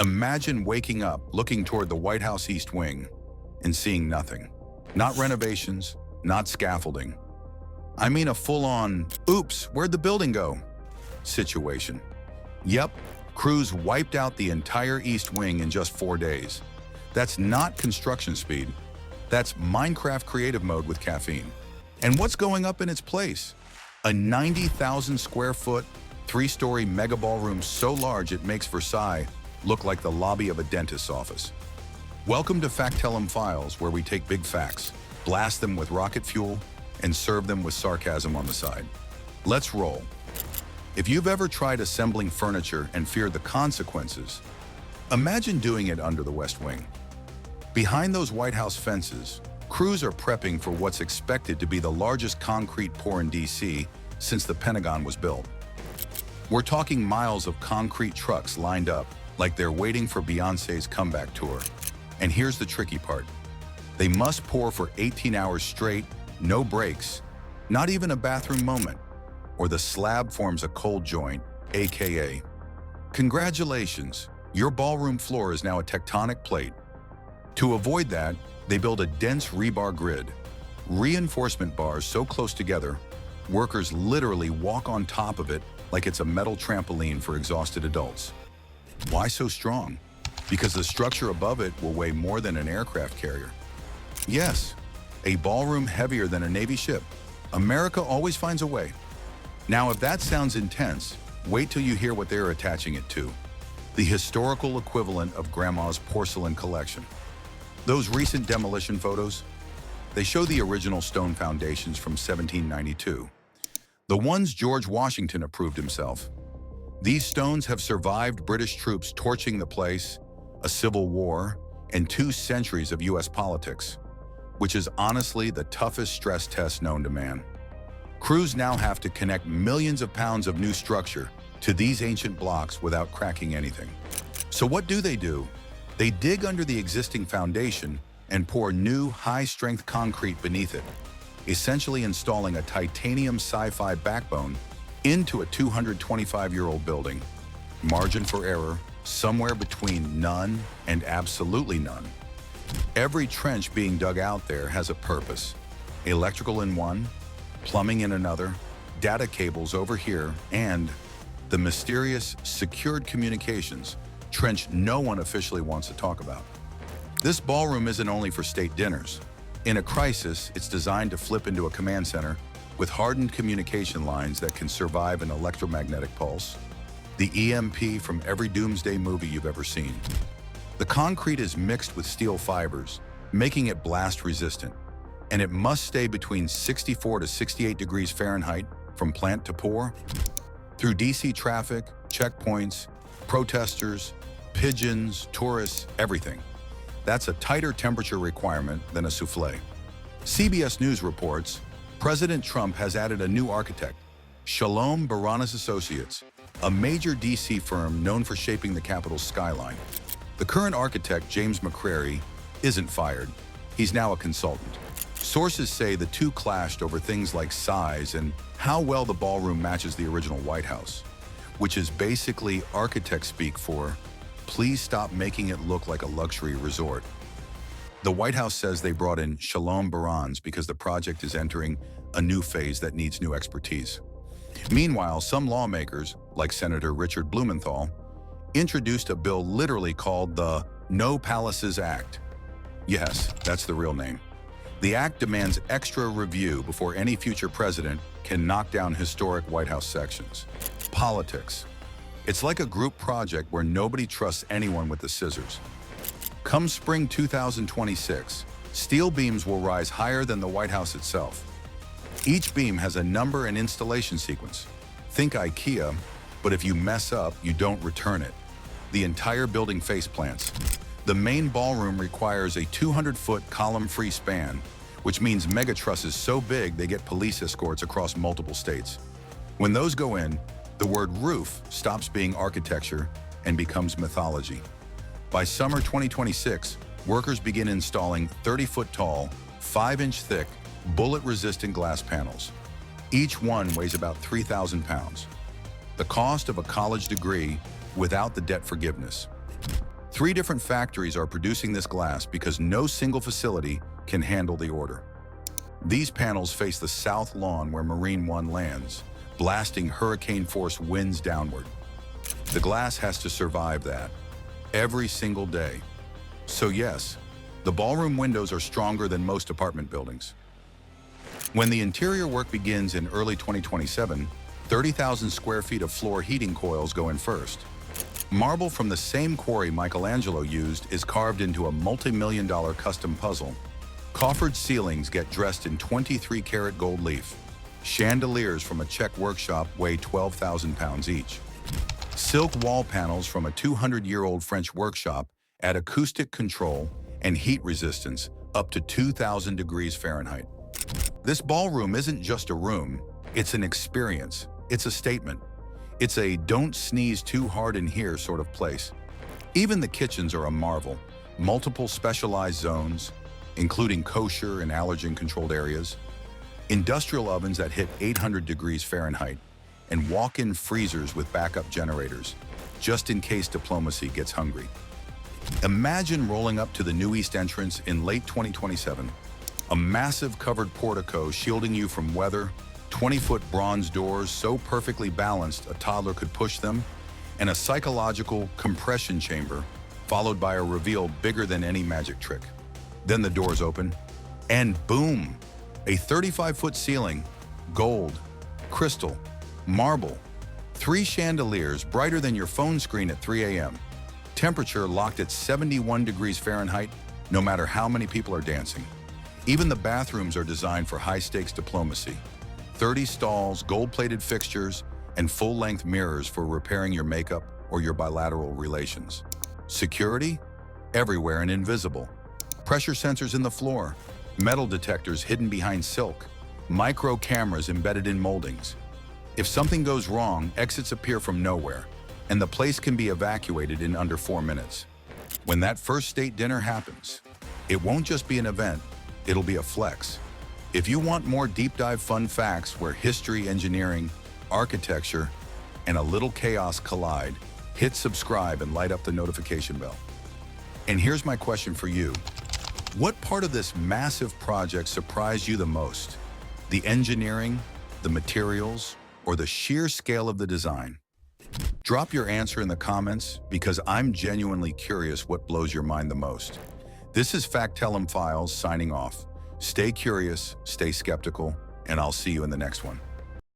Imagine waking up, looking toward the White House East Wing, and seeing nothing. Not renovations, not scaffolding. I mean a full-on, oops, where'd the building go? Situation. Yep, crews wiped out the entire East Wing in just 4 days. That's not construction speed. That's Minecraft creative mode with caffeine. And what's going up in its place? A 90,000 square foot, 3-story mega ballroom so large it makes Versailles look like the lobby of a dentist's office. Welcome to Factellum Files, where we take big facts, blast them with rocket fuel, and serve them with sarcasm on the side. Let's roll. If you've ever tried assembling furniture and feared the consequences, imagine doing it under the West Wing. Behind those White House fences, crews are prepping for what's expected to be the largest concrete pour in DC since the Pentagon was built. We're talking miles of concrete trucks lined up like they're waiting for Beyoncé's comeback tour. And here's the tricky part. They must pour for 18 hours straight, no breaks, not even a bathroom moment, or the slab forms a cold joint, aka. Congratulations, your ballroom floor is now a tectonic plate. To avoid that, they build a dense rebar grid, reinforcement bars so close together, workers literally walk on top of it like it's a metal trampoline for exhausted adults. Why so strong? Because the structure above it will weigh more than an aircraft carrier. Yes, a ballroom heavier than a Navy ship. America always finds a way. Now, if that sounds intense, wait till you hear what they're attaching it to. The historical equivalent of Grandma's porcelain collection. Those recent demolition photos, they show the original stone foundations from 1792. The ones George Washington approved himself. These stones have survived British troops torching the place, a civil war, and 2 centuries of US politics, which is honestly the toughest stress test known to man. Crews now have to connect millions of pounds of new structure to these ancient blocks without cracking anything. So what do? They dig under the existing foundation and pour new high-strength concrete beneath it, essentially installing a titanium sci-fi backbone into a 225-year-old building. Margin for error, somewhere between none and absolutely none. Every trench being dug out there has a purpose. Electrical in one, plumbing in another, data cables over here, and the mysterious secured communications trench no one officially wants to talk about. This ballroom isn't only for state dinners. In a crisis, it's designed to flip into a command center with hardened communication lines that can survive an electromagnetic pulse. The EMP from every doomsday movie you've ever seen. The concrete is mixed with steel fibers, making it blast resistant, and it must stay between 64 to 68 degrees Fahrenheit from plant to pour. Through DC traffic, checkpoints, protesters, pigeons, tourists, everything. That's a tighter temperature requirement than a souffle. CBS News reports, President Trump has added a new architect, Shalom Baranas Associates, a major DC firm known for shaping the Capitol's skyline. The current architect, James McCrary, isn't fired. He's now a consultant. Sources say the two clashed over things like size and how well the ballroom matches the original White House, which is basically architect speak for, please stop making it look like a luxury resort. The White House says they brought in Shalom Baranas because the project is entering a new phase that needs new expertise. Meanwhile, some lawmakers, like Senator Richard Blumenthal, introduced a bill literally called the No Palaces Act. Yes, that's the real name. The act demands extra review before any future president can knock down historic White House sections. Politics. It's like a group project where nobody trusts anyone with the scissors. Come spring 2026, steel beams will rise higher than the White House itself. Each beam has a number and installation sequence. Think IKEA, but if you mess up, you don't return it. The entire building face plants. The main ballroom requires a 200-foot column-free span, which means mega trusses so big they get police escorts across multiple states. When those go in, the word roof stops being architecture and becomes mythology. By summer 2026, workers begin installing 30-foot tall, 5-inch thick, bullet-resistant glass panels. Each one weighs about 3,000 pounds. The cost of a college degree without the debt forgiveness. 3 different factories are producing this glass because no single facility can handle the order. These panels face the south lawn where Marine One lands, blasting hurricane-force winds downward. The glass has to survive that every single day. So yes, the ballroom windows are stronger than most apartment buildings. When the interior work begins in early 2027, 30,000 square feet of floor heating coils go in first. Marble from the same quarry Michelangelo used is carved into a multi-million-dollar custom puzzle. Coffered ceilings get dressed in 23-karat gold leaf. Chandeliers from a Czech workshop weigh 12,000 pounds each. Silk wall panels from a 200-year-old French workshop add acoustic control and heat resistance up to 2,000 degrees Fahrenheit. This ballroom isn't just a room, it's an experience. It's a statement. It's a don't sneeze too hard in here sort of place. Even the kitchens are a marvel. Multiple specialized zones, including kosher and allergen-controlled areas, industrial ovens that hit 800 degrees Fahrenheit, and walk-in freezers with backup generators, just in case diplomacy gets hungry. Imagine rolling up to the new east entrance in late 2027. A massive covered portico shielding you from weather, 20-foot bronze doors so perfectly balanced a toddler could push them, and a psychological compression chamber, followed by a reveal bigger than any magic trick. Then the doors open, and boom! A 35-foot ceiling, gold, crystal, marble, 3 chandeliers brighter than your phone screen at 3 a.m. Temperature locked at 71 degrees Fahrenheit, no matter how many people are dancing. Even the bathrooms are designed for high-stakes diplomacy. 30 stalls, gold-plated fixtures, and full-length mirrors for repairing your makeup or your bilateral relations. Security? Everywhere and invisible. Pressure sensors in the floor, metal detectors hidden behind silk, micro cameras embedded in moldings. If something goes wrong, exits appear from nowhere, and the place can be evacuated in under 4 minutes. When that first state dinner happens, it won't just be an event, it'll be a flex. If you want more deep dive fun facts where history, engineering, architecture, and a little chaos collide, hit subscribe and light up the notification bell. And here's my question for you. What part of this massive project surprised you the most? The engineering, the materials, or the sheer scale of the design? Drop your answer in the comments because I'm genuinely curious what blows your mind the most. This is Factellum Files signing off. Stay curious, stay skeptical, and I'll see you in the next one.